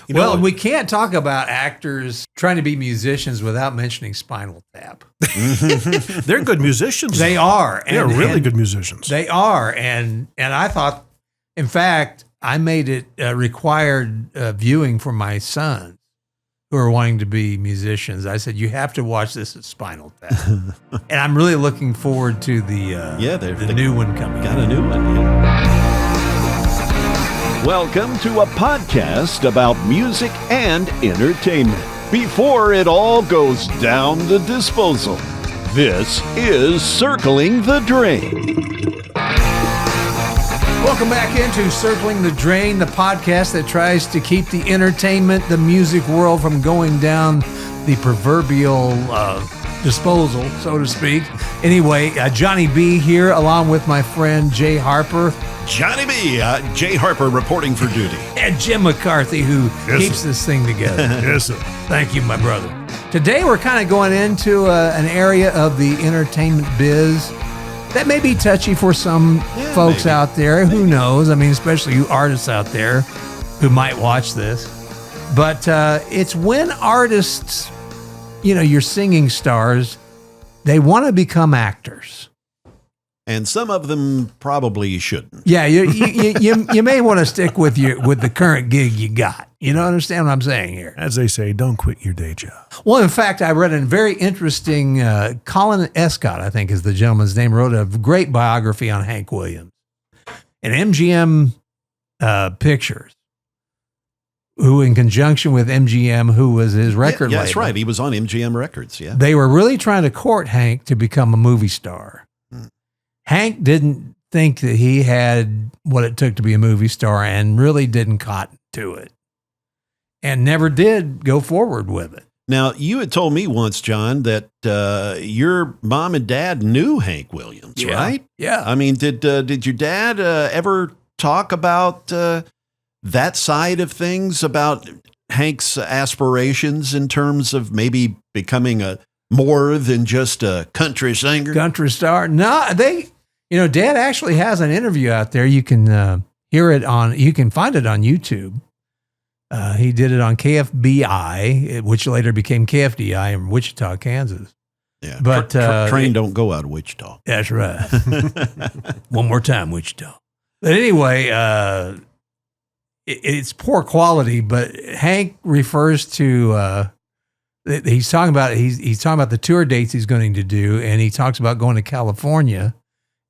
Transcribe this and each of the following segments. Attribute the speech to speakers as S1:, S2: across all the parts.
S1: Well, we can't talk about actors trying to be musicians without mentioning Spinal Tap.
S2: They're good musicians.
S1: They are.
S2: They're really good musicians.
S1: They are. And I thought, in fact, I made it required viewing for my sons who are wanting to be musicians. I said, you have to watch this at Spinal Tap. And I'm really looking forward to the new one coming.
S3: Got a new one, yeah. Welcome to a podcast about music and entertainment. Before it all goes down the disposal, this is Circling the Drain.
S1: Welcome back into Circling the Drain, the podcast that tries to keep the entertainment, the music world from going down the proverbial disposal, so to speak. Anyway, Johnny B here, along with my friend Jay Harper.
S3: Johnny B, Jay Harper reporting for duty.
S1: And Jim McCarthy, who keeps this thing together.
S2: Yes, sir.
S1: Thank you, my brother. Today, we're kind of going into an area of the entertainment biz that may be touchy for some folks out there. Who knows? I mean, especially you artists out there who might watch this. But it's when artists, your singing stars, they want to become actors.
S3: And some of them probably shouldn't.
S1: Yeah, you may want to stick with the current gig you got. You don't understand what I'm saying here?
S2: As they say, don't quit your day job.
S1: Well, in fact, I read a very interesting, Colin Escott, I think is the gentleman's name, wrote a great biography on Hank Williams. And MGM Pictures, who in conjunction with MGM, who was his record label.
S3: That's right. He was on MGM Records, yeah.
S1: They were really trying to court Hank to become a movie star. Hank didn't think that he had what it took to be a movie star and really didn't cotton to it and never did go forward with it.
S3: Now, you had told me once, John, that your mom and dad knew Hank Williams, right?
S1: Yeah.
S3: I mean, did your dad ever talk about that side of things, about Hank's aspirations in terms of maybe becoming more than just a country singer?
S1: Country star? No, Dad actually has an interview out there. You can hear it you can find it on YouTube. He did it on KFBI, which later became KFDI in Wichita, Kansas.
S3: Yeah,
S1: but
S3: train don't go out of Wichita.
S1: That's right. One more time, Wichita. But anyway, it's poor quality. But Hank refers to he's talking about the tour dates he's going to do, and he talks about going to California.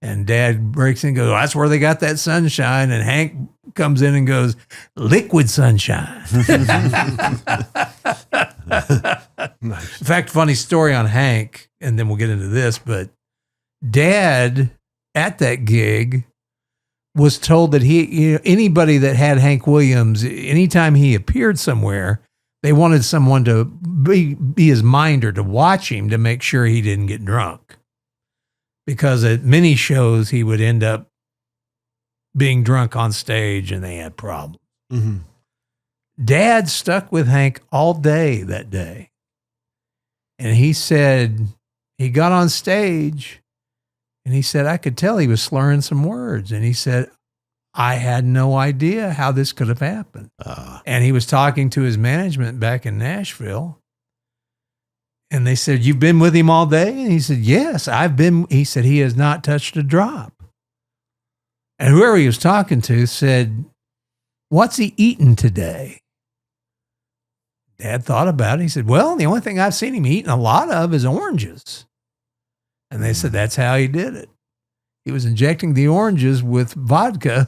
S1: And Dad breaks in and goes, that's where they got that sunshine. And Hank comes in and goes, liquid sunshine.
S2: Nice.
S1: In fact, funny story on Hank, and then we'll get into this, but Dad at that gig was told that anybody that had Hank Williams, anytime he appeared somewhere, they wanted someone to be his minder, to watch him, to make sure he didn't get drunk. Because at many shows, he would end up being drunk on stage and they had problems.
S2: Mm-hmm.
S1: Dad stuck with Hank all day that day. And he said, he got on stage and he said, I could tell he was slurring some words. And he said, I had no idea how this could have happened. And he was talking to his management back in Nashville. And they said, you've been with him all day? And he said, yes, I've been. He said, he has not touched a drop. And whoever he was talking to said, what's he eating today? Dad thought about it. He said, well, the only thing I've seen him eating a lot of is oranges. And they said, that's how he did it. He was injecting the oranges with vodka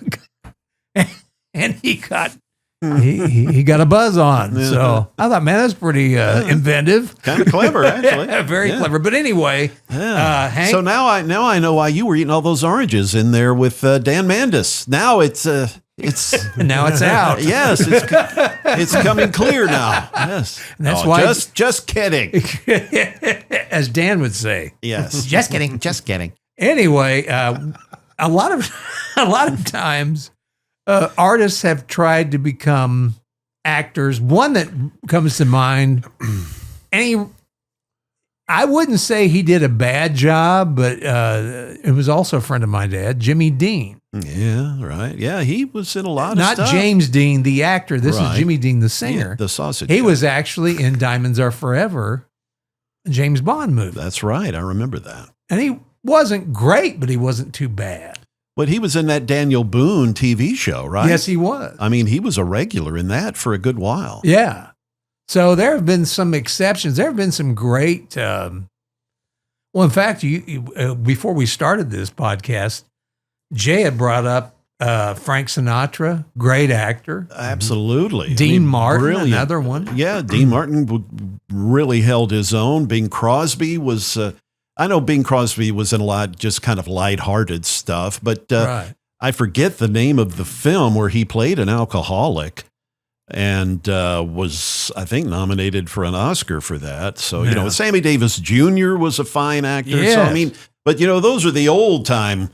S1: and he got a buzz on. So I thought, man, that's pretty inventive.
S3: Kind of clever, actually.
S1: Very clever. But anyway, Hank.
S3: So now I know why you were eating all those oranges in there with Dan Mandis. Now it's
S1: now it's out.
S3: Yes, it's coming clear now. Yes,
S1: and that's why.
S3: Just kidding.
S1: As Dan would say.
S3: Yes,
S4: just kidding. Just kidding.
S1: Anyway, a lot of times. Artists have tried to become actors. One that comes to mind, and I wouldn't say he did a bad job, but it was also a friend of my dad, Jimmy Dean.
S3: Yeah, right. Yeah, he was in a lot of
S1: Not
S3: stuff.
S1: James Dean, the actor. This
S3: Right.
S1: is Jimmy Dean, the
S3: Yeah,
S1: singer.
S3: the sausage.
S1: He
S3: guy.
S1: was actually in Diamonds Are Forever, a James Bond movie.
S3: That's right. I remember that.
S1: And he wasn't great, but he wasn't too bad.
S3: But he was in that Daniel Boone TV show, right?
S1: Yes, he was.
S3: I mean, he was a regular in that for a good while.
S1: Yeah. So there have been some exceptions. There have been some great. Well, in fact, before we started this podcast, Jay had brought up Frank Sinatra, great actor.
S3: Absolutely.
S1: Dean Martin,
S3: brilliant.
S1: another one.
S3: Yeah, Dean Martin really held his own. Bing Crosby was, I know Bing Crosby was in a lot just kind of lighthearted stuff, but
S1: Right.
S3: I forget the name of the film where he played an alcoholic and was, I think, nominated for an Oscar for that. So, you
S1: Yeah.
S3: know, Sammy Davis Jr. was a fine actor. So, I
S1: Yes.
S3: mean, but, you know, those are the old time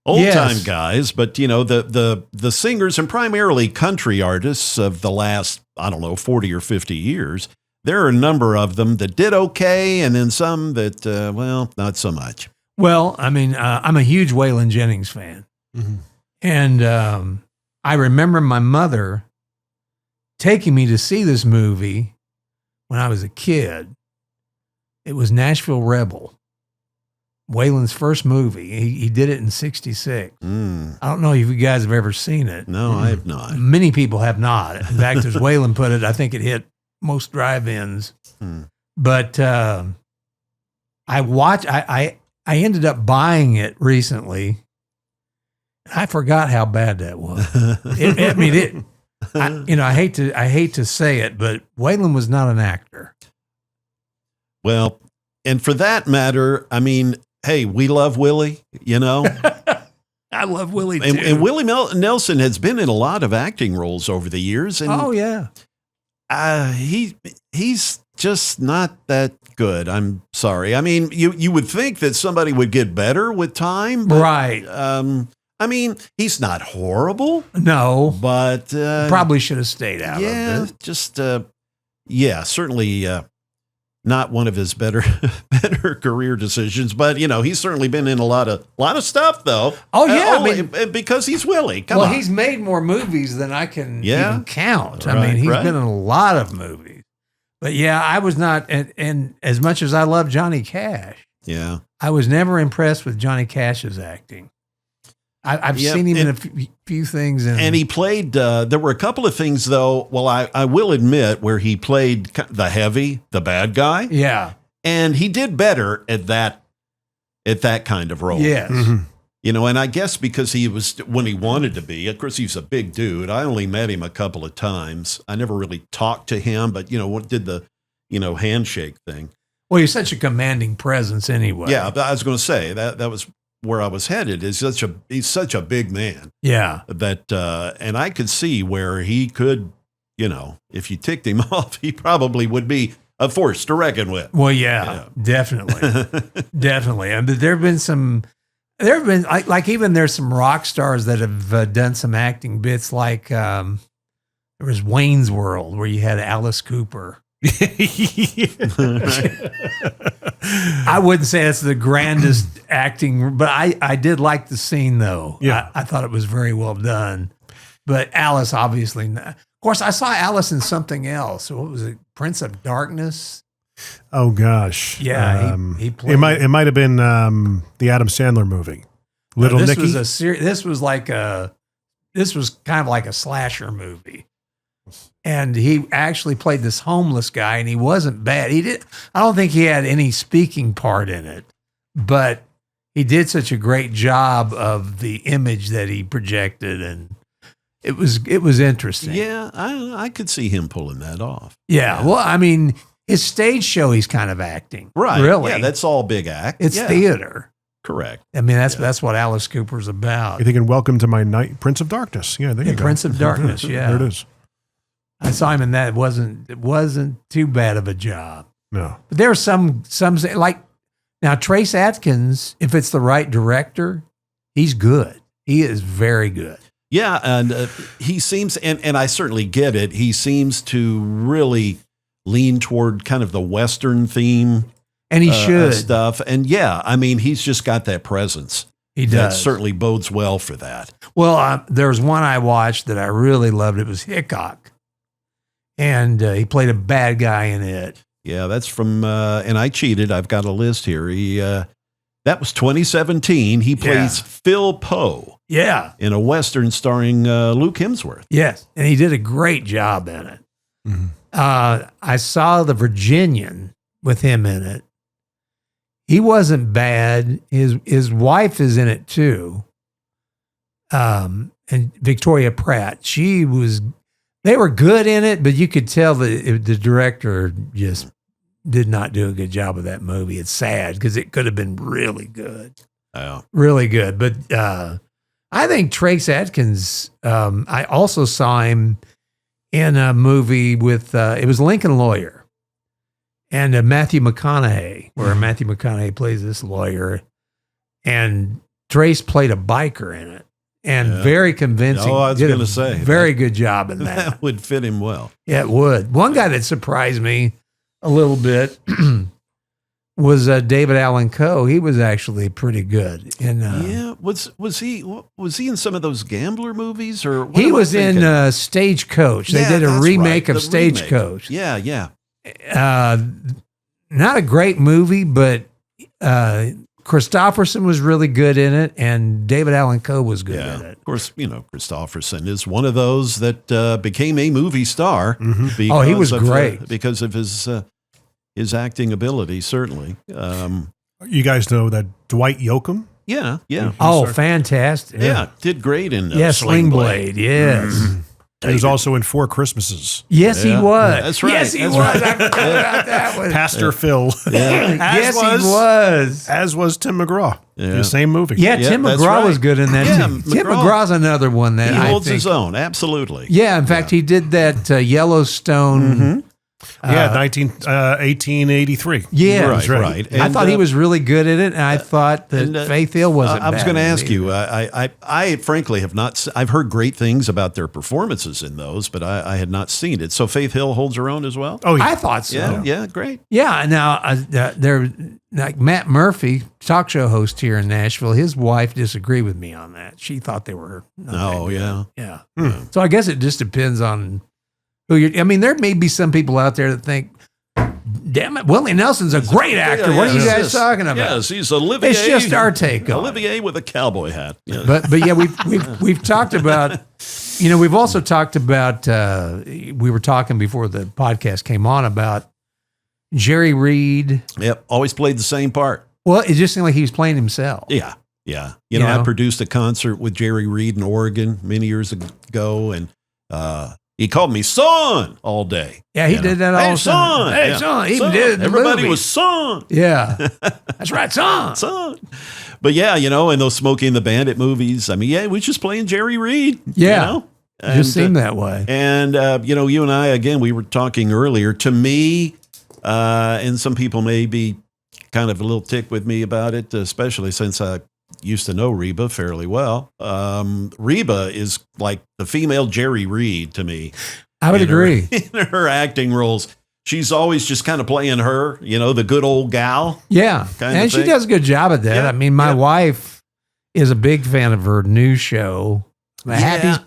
S1: Yes.
S3: guys. But, you know, the singers and primarily country artists of the last, I don't know, 40 or 50 years, there are a number of them that did okay. And then some that, well, not so much.
S1: Well, I mean, I'm a huge Waylon Jennings fan.
S2: Mhm.
S1: And I remember my mother taking me to see this movie when I was a kid. It was Nashville Rebel, Waylon's first movie. He did it in '66.
S3: Mm.
S1: I don't know if you guys have ever seen it.
S3: No, I have not.
S1: Many people have not. In fact, as Waylon put it, I think it hit most drive-ins.
S3: Hmm.
S1: But I ended up buying it recently. I forgot how bad that was. I hate to say it, but Waylon was not an actor.
S3: Well, and for that matter, I mean, hey, we love Willie, you know,
S1: I love Willie too.
S3: and Willie Nelson has been in a lot of acting roles over the years, and
S1: Oh yeah.
S3: he's just not that good. I'm sorry. I mean, you would think that somebody would get better with time, but,
S1: Right.
S3: I mean, he's not horrible,
S1: No.
S3: but
S1: Probably should have stayed out
S3: yeah,
S1: of it.
S3: just certainly not one of his better career decisions. But you know, he's certainly been in a lot of stuff, though.
S1: Oh, yeah,
S3: because he's Willie. Come
S1: Well,
S3: on,
S1: he's made more movies than I can
S3: Yeah.
S1: even count. I
S3: Right,
S1: mean, he's
S3: right.
S1: been in a lot of movies. But yeah, I was not, and as much as I love Johnny Cash,
S3: yeah.
S1: I was never impressed with Johnny Cash's acting. I've
S3: Yeah,
S1: seen him in
S3: and-
S1: a few things.
S3: And he played. There were a couple of things, though. Well, I will admit where he played the heavy, the bad guy,
S1: yeah,
S3: and he did better at that kind of role.
S1: yes.
S2: Mhm.
S3: You know, and I guess because he was when he wanted to be. Of course, he's a big dude. I only met him a couple of times. I never really talked to him, but you know, what did the handshake thing?
S1: Well, you're such a commanding presence anyway.
S3: Yeah, I was going to say that was where I was headed. He's such a big man
S1: Yeah.
S3: that, and I could see where he could, you know, if you ticked him off, he probably would be a force to reckon with.
S1: Well, yeah, definitely. Definitely. And there have been like even there's some rock stars that have done some acting bits like there was Wayne's World where you had Alice Cooper. I wouldn't say it's the grandest acting, but I did like the scene though.
S2: Yeah.
S1: I thought it was very well done. But Alice obviously not. Of course, I saw Alice in something else. What was it? Prince of Darkness?
S2: Oh gosh.
S1: Yeah, he played.
S2: It might have been the Adam Sandler movie, Little
S1: this
S2: Nicky.
S1: was this was kind of like a slasher movie. And he actually played this homeless guy, and he wasn't bad. I don't think he had any speaking part in it, but he did such a great job of the image that he projected, and it was interesting.
S3: Yeah, I could see him pulling that off.
S1: Yeah. Well, I mean, his stage show, he's kind of acting.
S3: Right.
S1: Really.
S3: Yeah, that's all big act.
S1: It's
S3: Yeah,
S1: theater.
S3: correct.
S1: I mean, that's what Alice Cooper's about.
S2: You're thinking Welcome to My Night, Prince of Darkness. Yeah, there you go.
S1: Prince of Darkness, yeah.
S2: There it is.
S1: I saw him in that. It wasn't too bad of a job.
S2: No.
S1: But there are some like now Trace Adkins, if it's the right director, he's good. He is very good.
S3: Yeah, and he seems, and I certainly get it, he seems to really lean toward kind of the Western theme
S1: And he should.
S3: stuff. And yeah, I mean, he's just got that presence.
S1: He
S3: that
S1: does.
S3: certainly bodes well for that.
S1: Well, there's one I watched that I really loved. It was Hickok. And he played a bad guy in it.
S3: Yeah, that's from, and I cheated. I've got a list here. That was 2017. He plays Phil Poe.
S1: Yeah.
S3: In a Western starring Luke Hemsworth.
S1: Yes. And he did a great job in it.
S2: Mhm.
S1: I saw The Virginian with him in it. He wasn't bad. His wife is in it too. And Victoria Pratt. They were good in it, but you could tell that the director just did not do a good job of that movie. It's sad because it could have been really good.
S3: Oh.
S1: Really good. But I think Trace Adkins, I also saw him in a movie with, it was Lincoln Lawyer and Matthew McConaughey, where Matthew McConaughey plays this lawyer. And Trace played a biker in it. And very convincing.
S3: Oh, I was going to say.
S1: Very good job in that.
S3: That would fit him well.
S1: Yeah, it would. One guy that surprised me a little bit was David Allen Coe. He was actually pretty good.
S3: Was he in some of those gambler movies or?
S1: He was in Stagecoach. They did a remake of Stagecoach.
S3: Yeah, yeah.
S1: Not a great movie, but Christopherson was really good in it, and David Allen Coe was good in it.
S3: Of course, Christopherson is one of those that became a movie star.
S2: Mm-hmm.
S1: Oh, he was great
S3: because of his acting ability. Certainly,
S2: you guys know that Dwight Yoakam?
S3: Yeah, yeah.
S1: Oh, fantastic!
S3: Yeah, did great in
S1: Sling Blade. Yes.
S2: Mm-hmm. He was also in Four Christmases.
S1: Yes, he was.
S3: That's right.
S1: Yes, he was. I forgot about that one.
S2: Pastor Phil.
S1: Yes, he was.
S2: As was Tim McGraw.
S3: Yeah.
S2: The same movie.
S1: Yeah, Tim
S3: that's
S1: McGraw
S3: right.
S1: was good in that
S3: Yeah,
S1: too. Tim McGraw's another one that
S3: he
S1: I
S3: holds
S1: think,
S3: his own. Absolutely.
S1: Yeah, in fact, he did that Yellowstone.
S2: 1883.
S1: Yeah,
S3: right.
S1: I thought he was really good at it, and I thought that Faith Hill wasn't
S3: I was
S1: bad
S3: going to
S1: at it
S3: ask you.
S1: either.
S3: I frankly have not. I've heard great things about their performances in those, but I had not seen it. So Faith Hill holds her own as well.
S2: Oh, yeah.
S1: I thought so.
S3: Yeah, great.
S1: Yeah, now they're like Matt Murphy, talk show host here in Nashville. His wife disagreed with me on that. She thought they were.
S3: Oh, yeah.
S1: Yeah. So I guess it just depends on who you're. I mean, there may be some people out there that think, damn it, Willie Nelson's a great actor. What are you guys talking about?
S3: Yes, he's Olivier.
S1: It's just our take on
S3: Olivier with a cowboy hat. Yeah.
S1: But yeah, we've talked about. We've also talked about. We were talking before the podcast came on about Jerry Reed.
S3: Yep, always played the same part.
S1: Well, it just seemed like he was playing himself.
S3: Yeah, yeah.
S1: You know?
S3: I produced a concert with Jerry Reed in Oregon many years ago, and he called me son all day.
S1: Yeah, he did that all the time.
S3: Son.
S1: Hey, son. He
S3: son.
S1: did it in the
S3: Everybody
S1: movie.
S3: was son.
S1: Yeah, that's right, son.
S3: Son. But yeah, in those Smokey and the Bandit movies, I mean, yeah, we just playing Jerry Reed.
S1: Yeah.
S3: And,
S1: It just seemed that way.
S3: And, you and I, again, we were talking earlier. To me, and some people may be kind of a little ticked with me about it, especially since I used to know Reba fairly well. Reba is like the female Jerry Reed to me.
S1: I would agree.
S3: In her acting roles. She's always just kind of playing her, the good old gal.
S1: Yeah,
S3: kind of
S1: and she
S3: thing.
S1: does a good job at that.
S3: Yeah,
S1: I mean, my
S3: yeah.
S1: wife is a big fan of her new show, Happy's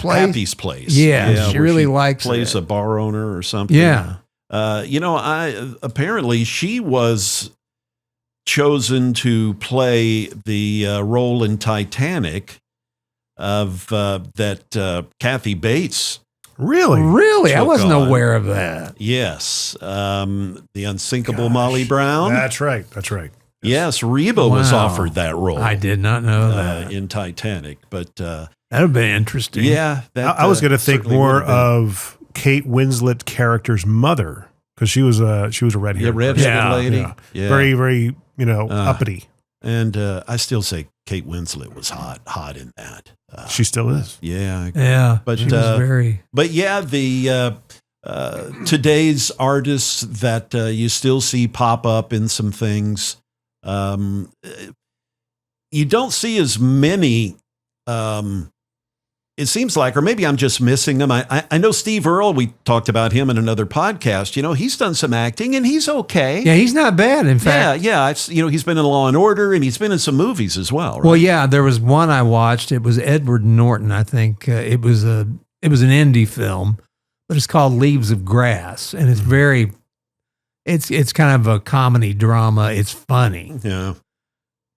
S1: Place.
S3: Happy's Place.
S1: Yeah, she
S3: where
S1: really likes
S3: plays
S1: it.
S3: a bar owner or something.
S1: Yeah.
S3: Apparently she was chosen to play the role in Titanic of that Kathy Bates.
S2: Really?
S1: Really? I
S3: took
S1: wasn't
S3: on.
S1: aware of that.
S3: Yes. The unsinkable Molly Brown.
S2: That's right.
S3: Yes, Reba was
S1: Wow.
S3: offered that role.
S1: I did not know that.
S3: In Titanic, but
S1: That would have been interesting.
S3: yeah, that,
S2: I was going to think
S3: certainly
S2: more
S3: would have been.
S2: of Kate Winslet character's mother because she was a red hair.
S3: redheaded lady.
S2: Yeah.
S3: Yeah.
S2: Very, very, uppity.
S3: And I still say Kate Winslet was hot in that.
S2: She still is.
S3: Yeah.
S1: Yeah,
S3: But,
S1: she was very.
S3: But yeah, the today's artists that you still see pop up in some things, you don't see as many it seems like, or maybe I'm just missing him. I know Steve Earle, we talked about him in another podcast. He's done some acting and he's okay.
S1: Yeah, he's not bad, in fact.
S3: Yeah. He's been in Law and Order and he's been in some movies as well, right?
S1: Well, yeah, there was one I watched. It was Edward Norton, I think. It was an indie film, but it's called Leaves of Grass. And it's kind of a comedy drama. It's funny.
S3: Yeah.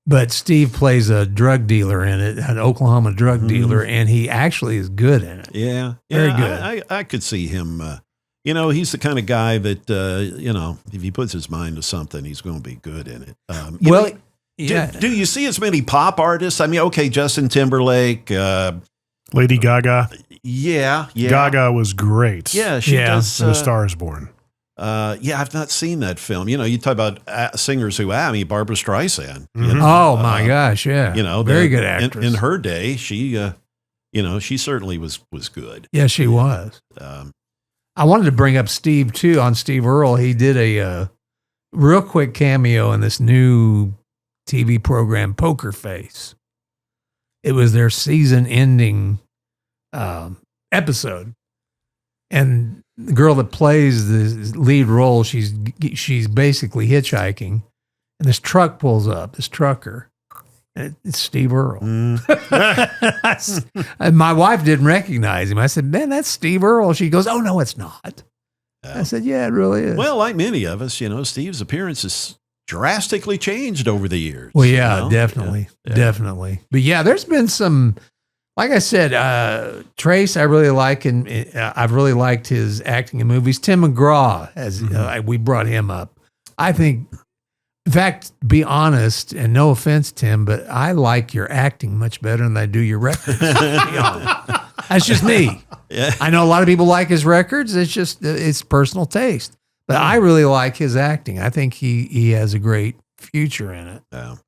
S1: But Steve plays a drug dealer in it, an Oklahoma drug dealer, and he actually is good in it.
S3: Yeah.
S1: Very good.
S3: I could see him. He's the kind of guy that, if he puts his mind to something, he's going to be good in it.
S1: Yeah.
S3: Do you see as many pop artists? I mean, okay, Justin Timberlake.
S2: Lady Gaga.
S3: Yeah.
S2: Gaga was great.
S3: Yeah, she does.
S2: In A Star Is Born.
S3: I've not seen that film. You talk about singers who, Barbara Streisand.
S2: Mhm.
S1: Oh my gosh, yeah. Very good actress.
S3: In her day, she certainly was good.
S1: Yeah, she was. I wanted to bring up Steve too. On Steve Earle, he did a real quick cameo in this new TV program, Poker Face. It was their season-ending episode, and the girl that plays the lead role, she's basically hitchhiking, and this truck pulls up, this trucker, and it's Steve Earle. And my wife didn't recognize him. I said, "Man, that's Steve Earle." She goes, "Oh no, it's not." I said, "Yeah, it really is."
S3: Well, like many of us, Steve's appearance has drastically changed over the years.
S1: Well, yeah, definitely. But yeah, there's been some. Like I said, Trace, I really like, and I've really liked his acting in movies. Tim McGraw, we brought him up. I think, in fact, to be honest, and no offense, Tim, but I like your acting much better than I do your records. That's just me.
S3: Yeah.
S1: I know a lot of people like his records. It's personal taste. But I really like his acting. I think he has a great future in it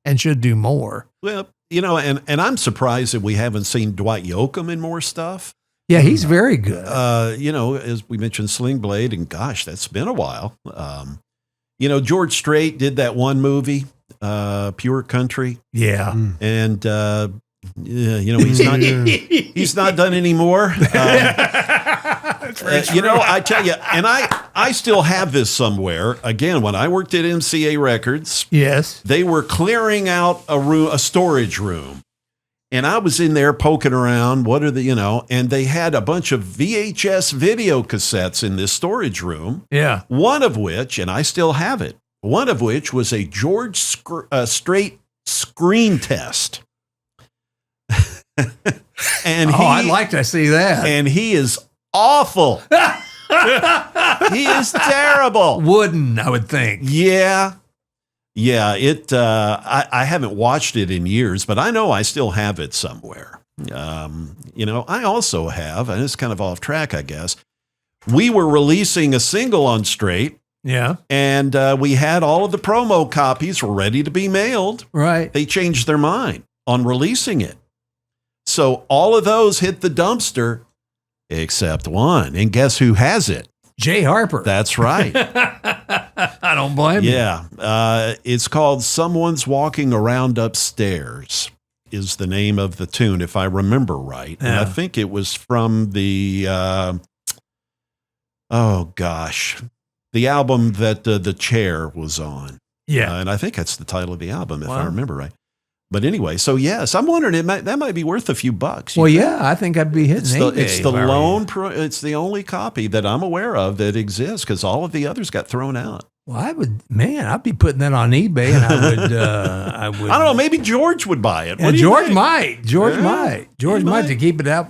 S1: and should do more.
S3: Well, and I'm surprised that we haven't seen Dwight Yoakam in more stuff.
S1: Yeah, he's very good.
S3: As we mentioned, Sling Blade, and gosh, that's been a while. George Strait did that one movie, Pure Country.
S1: Yeah.
S3: And, he's not done any more. I tell you, and I still have this somewhere. Again, when I worked at MCA Records,
S1: yes,
S3: they were clearing out a storage room, and I was in there poking around. And they had a bunch of VHS video cassettes in this storage room.
S1: Yeah,
S3: one of which, and I still have it. One of which was a George Strait screen test. And
S1: I'd like to see that.
S3: And he is awful. He is terrible.
S1: Wooden, I would think.
S3: Yeah. I haven't watched it in years, but I know I still have it somewhere. I also have, and it's kind of off track, I guess. We were releasing a single on Strait.
S1: Yeah.
S3: And we had all of the promo copies ready to be mailed.
S1: Right.
S3: They changed their mind on releasing it. So all of those hit the dumpster except one. And guess who has it?
S1: Jay Harper.
S3: That's right.
S1: I don't blame you.
S3: Yeah. It's called Someone's Walking Around Upstairs is the name of the tune, if I remember right.
S1: Yeah.
S3: And I think it was from the, the album that The Chair was on.
S1: Yeah.
S3: And I think that's the title of the album, if I remember right. But anyway, so yes, I'm wondering that might be worth a few bucks.
S1: Well, yeah, I think I'd be hitting eBay.
S3: It's the only copy that I'm aware of that exists because all of the others got thrown out.
S1: Well, I'd be putting that on eBay, and I would.
S3: I don't know. Maybe George would buy it.
S1: Yeah, George might. George might to keep it out.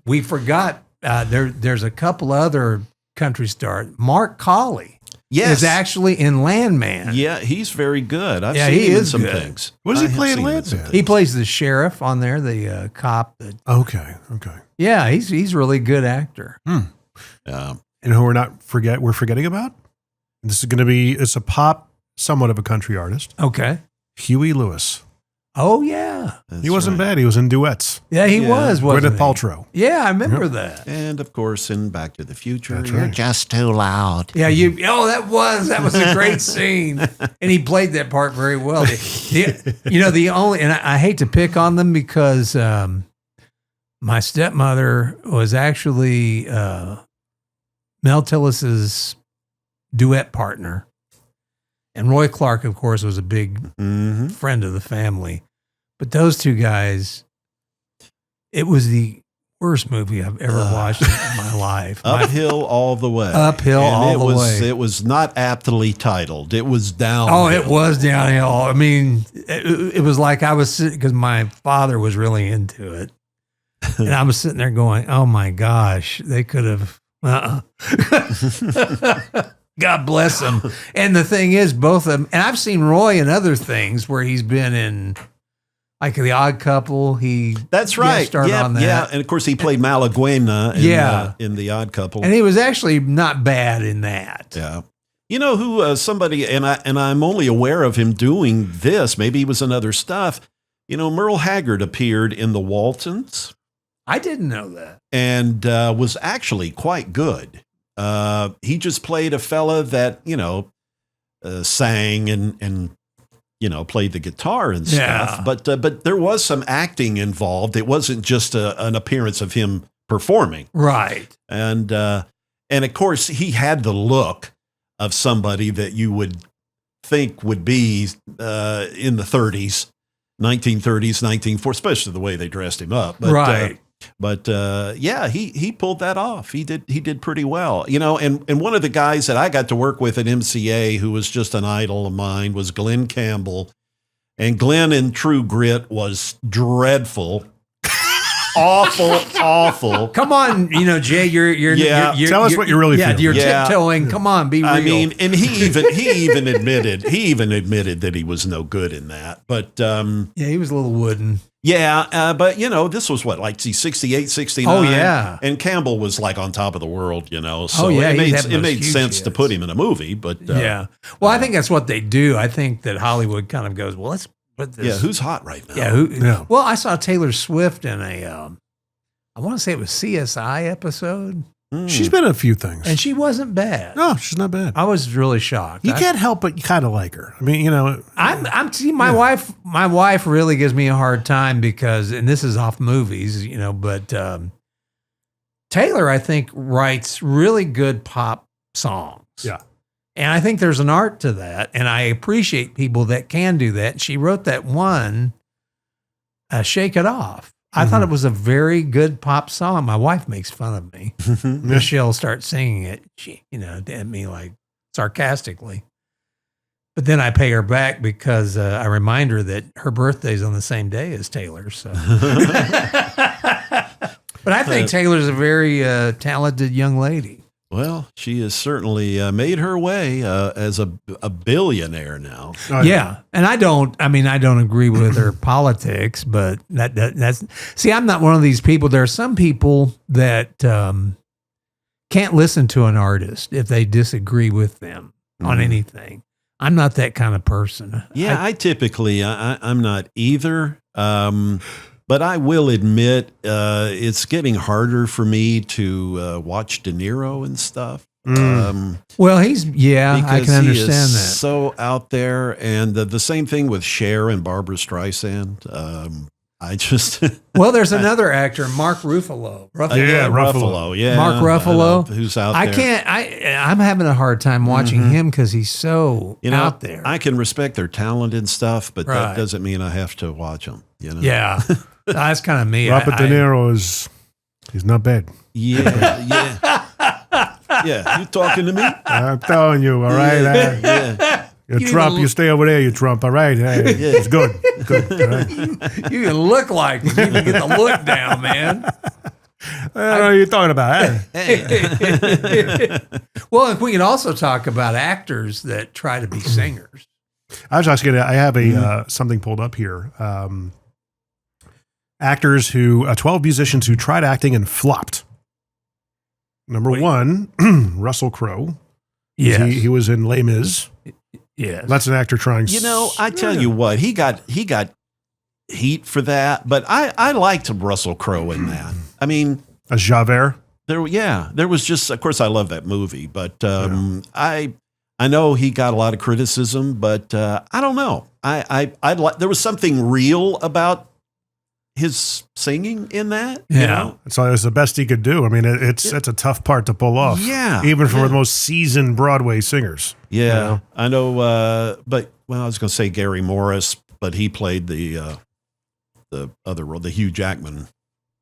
S1: We forgot. There's a couple other country stars. Mark Colley.
S3: Yes.
S1: Is actually in Landman.
S3: Yeah, he's very good. I've seen him in some things.
S2: What does he play in Landman?
S1: He plays the sheriff on there, the cop.
S2: Okay.
S1: Yeah, he's a really good actor.
S2: And who we're forgetting about? This is going to be, it's a pop, somewhat of a country artist.
S1: Okay.
S2: Huey Lewis.
S1: Oh, yeah.
S2: He wasn't bad. He was in duets.
S1: Yeah, he was, wasn't
S2: Gwyneth Paltrow.
S1: Yeah, I remember that.
S3: And, of course, in Back to the Future.
S2: That's
S3: You're
S2: right.
S3: just too loud.
S1: Yeah, that was a great scene. And he played that part very well. I hate to pick on them because my stepmother was actually Mel Tillis's duet partner. And Roy Clark, of course, was a big friend of the family. But those two guys, it was the worst movie I've ever watched in my life.
S3: Uphill all the way.
S1: Uphill all the way.
S3: It was not aptly titled. It was downhill.
S1: Oh, it was downhill. I mean, it was like I was sitting, because my father was really into it. And I was sitting there going, oh my gosh, they could have. God bless him. And the thing is, both of them, and I've seen Roy in other things where he's been in, like The Odd Couple.
S3: That's right.
S1: Started on that.
S3: Yeah, and of course he played Malaguena in The Odd Couple.
S1: And he was actually not bad in that.
S3: Yeah. You know who somebody, and I'm only aware of him doing this, maybe he was in other stuff. You know, Merle Haggard appeared in The Waltons.
S1: I didn't know that.
S3: And was actually quite good. He just played a fella that, sang and played the guitar and stuff. Yeah. But there was some acting involved. It wasn't just an appearance of him performing.
S1: Right.
S3: And of course, he had the look of somebody that you would think would be in the 1930s, 1940s, especially the way they dressed him up. But,
S1: right.
S3: He pulled that off. He did pretty well, and one of the guys that I got to work with at MCA, who was just an idol of mine, was Glenn Campbell. And Glenn in True Grit was dreadful. Awful.
S1: Come on, Jay, you're
S2: tell us what you're really feeling.
S1: You're tiptoeing. Come on, be real.
S3: I mean, and he even admitted that he was no good in that. But
S1: he was a little wooden.
S3: Yeah, but this was what, like 68, 69?
S1: Oh yeah.
S3: And Campbell was like on top of the world, So
S1: it
S3: made sense to put him in a movie, but
S1: Well, I think that's what they do. I think that Hollywood kind of goes, well, let's put this.
S3: Yeah, who's hot right now?
S1: Yeah, Well, I saw Taylor Swift in I want to say it was CSI episode.
S2: She's been in a few things.
S1: And she wasn't bad.
S2: No, she's not bad.
S1: I was really shocked.
S2: You can't help but kind of like her. I mean,
S1: my wife really gives me a hard time because, and this is off movies, but Taylor, I think, writes really good pop songs.
S2: Yeah.
S1: And I think there's an art to that. And I appreciate people that can do that. She wrote that one, Shake It Off. I thought it was a very good pop song. My wife makes fun of me. Michelle starts singing it, at me like sarcastically. But then I pay her back because I remind her that her birthday's on the same day as Taylor. So, but I think Taylor's a very talented young lady.
S3: Well, she has certainly made her way as a billionaire now.
S1: Yeah. And I don't agree with her politics, but that's, see, I'm not one of these people. There are some people that can't listen to an artist if they disagree with them on anything. I'm not that kind of person.
S3: Yeah, I typically, I'm not either. But I will admit, it's getting harder for me to watch De Niro and stuff.
S1: Well, I can understand
S3: he is
S1: that.
S3: So out there, and the same thing with Cher and Barbara Streisand.
S1: Well, there's another actor, Mark Ruffalo.
S3: Ruffalo. Yeah,
S1: Mark Ruffalo,
S3: who's out there.
S1: I'm having a hard time watching him because he's so out there.
S3: I can respect their talent and stuff, but that doesn't mean I have to watch them.
S1: Yeah. That's kind of me.
S2: Robert De Niro he's not bad.
S3: Yeah. You talking to me?
S2: I'm telling you, all right? You Trump, you stay over there, you Trump, all right? It's good. Good. All right?
S1: You can look like it. You can get the look down, man.
S2: What are you talking about?
S1: Well, we can also talk about actors that try to be singers.
S2: I have something pulled up here. Actors 12 musicians who tried acting and flopped. Number one, Russell Crowe.
S1: Yes.
S2: He was in Les Mis.
S1: Yeah.
S2: That's an actor trying.
S3: I tell you what, he got heat for that, but I liked Russell Crowe in that. I mean,
S2: as Javert.
S3: There was just, of course, I love that movie, but I know he got a lot of criticism, but I don't know. There was something real about his singing in that.
S1: Yeah.
S3: You know?
S2: So it was the best he could do. I mean, it's a tough part to pull off.
S3: Yeah.
S2: Even for the most seasoned Broadway singers.
S3: Yeah.
S2: You know?
S3: I know. But I was going to say Gary Morris, but he played the other role, the Hugh Jackman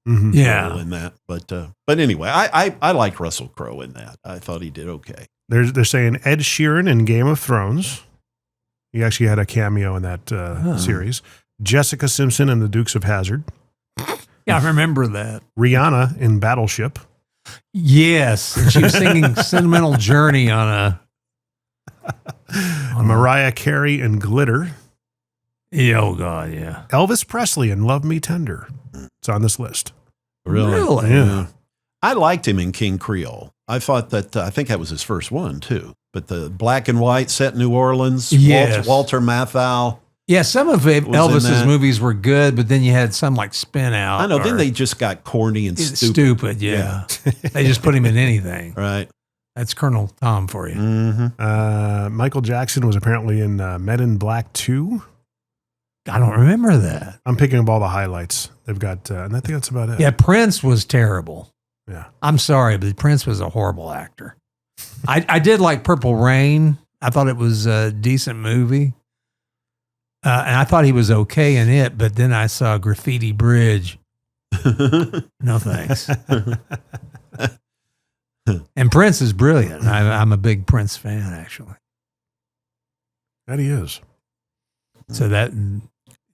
S2: Mhm.
S3: role in that. But anyway, I liked Russell Crowe in that. I thought he did okay.
S2: They're saying Ed Sheeran in Game of Thrones. He actually had a cameo in that series. Jessica Simpson in The Dukes of Hazzard.
S1: Yeah, I remember that.
S2: Rihanna in Battleship.
S1: Yes. And she was singing Sentimental Journey on
S2: Mariah Carey in Glitter.
S1: Oh, God, yeah.
S2: Elvis Presley in Love Me Tender. It's on this list.
S3: Really?
S2: Yeah.
S3: I liked him in King Creole. I thought that, I think that was his first one too. But the black and white set in New Orleans,
S1: Yes.
S3: Walter Matthau.
S1: Yeah, some of
S3: in
S1: Elvis's
S3: that.
S1: movies were good, but then you had some like Spin Out.
S3: I know, then
S1: or-
S3: they just got corny and
S1: It's
S3: stupid.
S1: stupid, yeah. They just put him in anything.
S3: Right.
S1: That's Colonel Tom for you.
S3: Mm-hmm.
S2: Michael Jackson was apparently in Men in Black 2.
S1: I don't remember that.
S2: I'm picking up all the highlights. They've got, and I think that's about it.
S1: Yeah, Prince was terrible.
S2: Yeah.
S1: I'm sorry, but Prince was a horrible actor. I did like Purple Rain. I thought it was a decent movie. And I thought he was okay in it, but then I saw Graffiti Bridge. No thanks. And Prince is brilliant. I'm a big Prince fan, actually.
S2: That he is.
S1: So that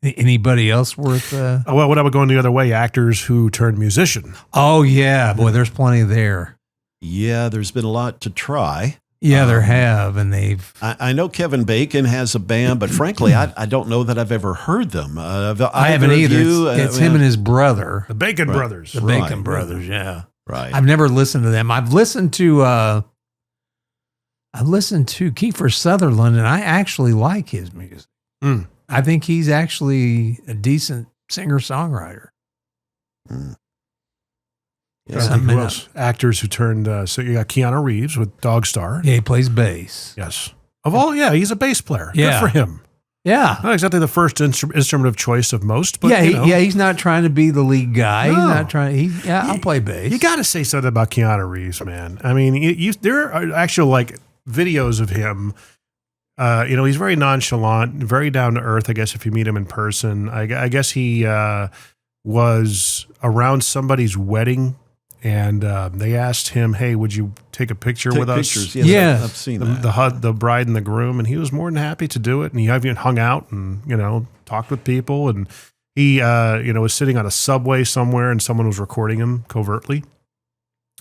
S1: anybody else worth?
S2: Oh, well, what about going the other way? Actors who turned musician.
S1: Oh yeah, boy, there's plenty there.
S3: Yeah, there's been a lot to try.
S1: Yeah, there have, and they've.
S3: I know Kevin Bacon has a band, but frankly, I don't know that I've ever heard them.
S1: I haven't either. It's him and his brother,
S2: The Bacon
S3: Right.
S2: Brothers.
S1: the
S3: Right.
S1: Bacon Brothers. Yeah,
S3: Right.
S1: I've never listened to them. I've listened to Kiefer Sutherland, and I actually like his music.
S2: Mm.
S1: I think he's actually a decent singer-songwriter.
S3: Mm.
S2: I think
S1: Something
S2: who
S1: up.
S2: else? Actors who turned, so you got Keanu Reeves with Dog Star.
S1: Yeah, he plays bass.
S2: Yes. Of all, yeah, he's a bass player.
S1: Yeah.
S2: Good for him.
S1: Yeah.
S2: Not exactly the first instrument of choice of most, but
S1: Yeah,
S2: you know,
S1: he's not trying to be the lead guy. He's
S2: No.
S1: not trying. I'll play bass.
S2: you got to say something about Keanu Reeves, man. I mean, there are actual like videos of him. He's very nonchalant, very down to earth. I guess if you meet him in person, I guess he was around somebody's wedding, and they asked him, "Hey, would you take a picture
S3: Take
S2: with
S3: pictures.
S2: us?"
S3: Yes,
S1: Yeah.
S3: I've seen that.
S2: The bride and the groom, and he was more than happy to do it. And he even hung out and talked with people. And he was sitting on a subway somewhere, and someone was recording him covertly.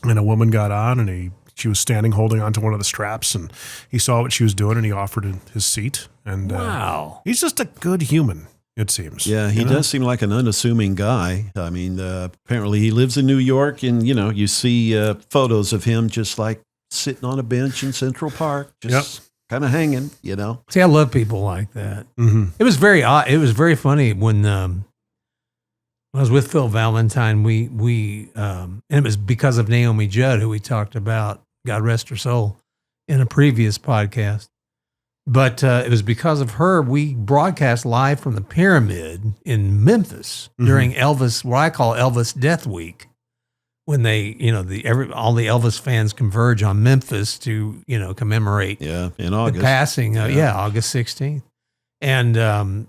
S2: And a woman got on, and she was standing holding onto one of the straps, and he saw what she was doing, and he offered his seat. And
S1: Wow.
S2: he's just a good human, it seems.
S3: Yeah, he does seem like an unassuming guy. I mean, apparently he lives in New York, and you see photos of him just like sitting on a bench in Central Park, just kind of hanging.
S1: See, I love people like that.
S2: Mm-hmm.
S1: It was very odd. It was very funny when I was with Phil Valentine. We and it was because of Naomi Judd, who we talked about, God rest her soul, in a previous podcast. But it was because of her we broadcast live from the Pyramid in Memphis during Elvis, what I call Elvis Death Week, when they, all the Elvis fans converge on Memphis to, commemorate
S3: Yeah, in
S1: the
S3: August.
S1: passing. August 16th. And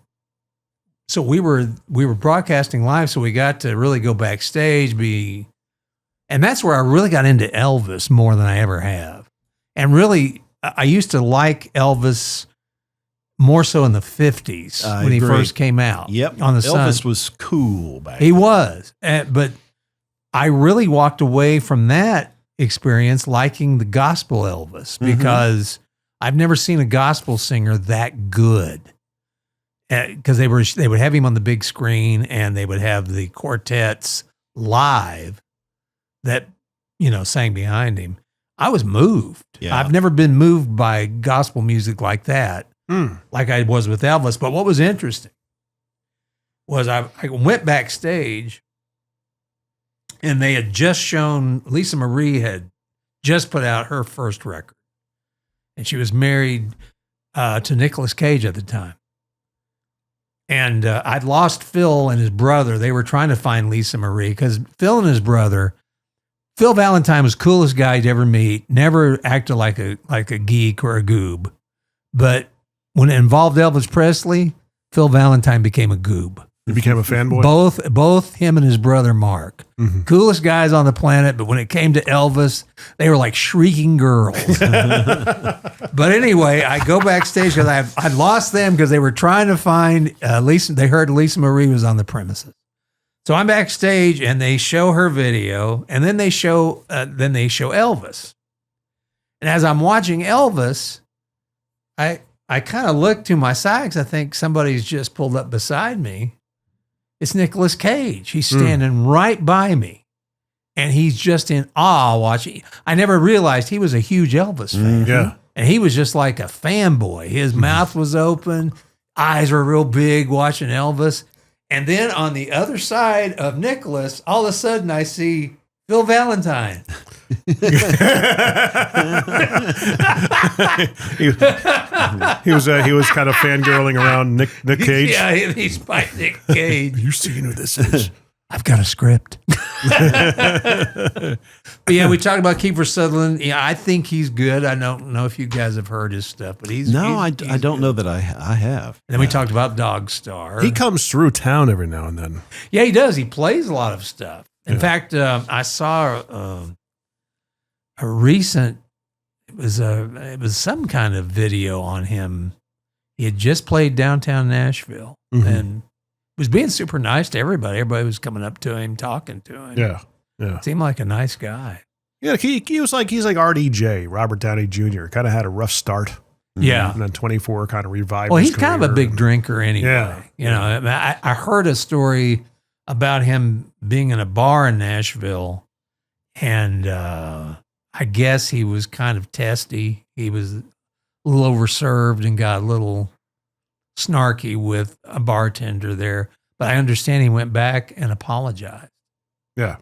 S1: so we were broadcasting live, so we got to really go backstage, and that's where I really got into Elvis more than I ever have. And really, I used to like Elvis more so in the 50s
S3: I
S1: when he
S3: agree.
S1: first came out.
S3: Yep,
S1: On the
S3: Elvis
S1: Sun.
S3: was cool back
S1: He
S3: then.
S1: was. But I really walked away from that experience liking the gospel Elvis because I've never seen a gospel singer that good. Because they would have him on the big screen, and they would have the quartets live that sang behind him. I was moved.
S3: Yeah.
S1: I've never been moved by gospel music like that, like I was with Elvis. But what was interesting was I went backstage, and they had just shown, Lisa Marie had just put out her first record, and she was married to Nicolas Cage at the time. And I'd lost Phil and his brother. They were trying to find Lisa Marie because Phil and his brother, Phil Valentine was the coolest guy you'd ever meet. Never acted like a geek or a goob. But when it involved Elvis Presley, Phil Valentine became a goob.
S2: He became a fanboy?
S1: Both him and his brother Mark.
S2: Mm-hmm.
S1: Coolest guys on the planet, but when it came to Elvis, they were like shrieking girls. But anyway, I go backstage because I lost them because they were trying to find Lisa. They heard Lisa Marie was on the premises. So I'm backstage and they show her video, and then they show Elvis. And as I'm watching Elvis, I kind of look to my side because I think somebody's just pulled up beside me. It's Nicolas Cage. He's standing right by me, and he's just in awe watching. I never realized he was a huge Elvis fan.
S2: Yeah.
S1: And he was just like a fanboy. His mouth was open, eyes were real big watching Elvis. And then on the other side of Nicholas, all of a sudden I see Phil Valentine.
S2: he was kind of fangirling around Nick Cage.
S1: Yeah, he's by Nick Cage.
S2: You're seeing who this is.
S1: I've got a script. But yeah, we talked about Kiefer Sutherland. Yeah, I think he's good. I don't know if you guys have heard his stuff, but he's
S3: I don't know that I have.
S1: And then we talked about Dog Star.
S2: He comes through town every now and then.
S1: Yeah, he does. He plays a lot of stuff. In fact, I saw a recent. It was some kind of video on him. He had just played downtown Nashville and was being super nice to everybody. Everybody was coming up to him, talking to him.
S2: Yeah.
S1: Seemed like a nice guy.
S2: Yeah, he's like RDJ, Robert Downey Jr. Kind of had a rough start.
S1: Yeah.
S2: And then 24 kind of revived.
S1: Well,
S2: his
S1: he's kind of a big drinker anyway.
S2: Yeah.
S1: You know, I heard a story about him being in a bar in Nashville, and I guess he was kind of testy. He was a little overserved and got a little snarky with a bartender there. But I understand he went back and apologized.
S2: Yeah.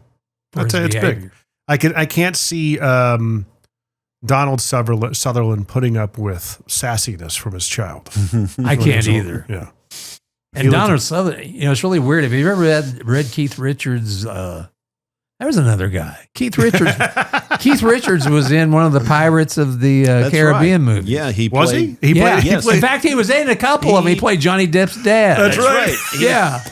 S1: For
S2: I'd
S1: his
S2: say it's
S1: behavior.
S2: big. I can't see Donald Sutherland putting up with sassiness from his child.
S1: I can't either.
S2: Yeah.
S1: And Donald Sutherland, you know, it's really weird. Have you ever read Keith Richards' there was another guy. Keith Richards. Keith Richards was in one of the Pirates of the Caribbean movies.
S3: Yeah, he
S2: was
S3: played.
S2: he?
S1: Yeah.
S3: Yes.
S1: In fact, he was in a couple of them. He played Johnny Depp's dad.
S2: That's right.
S1: Yeah.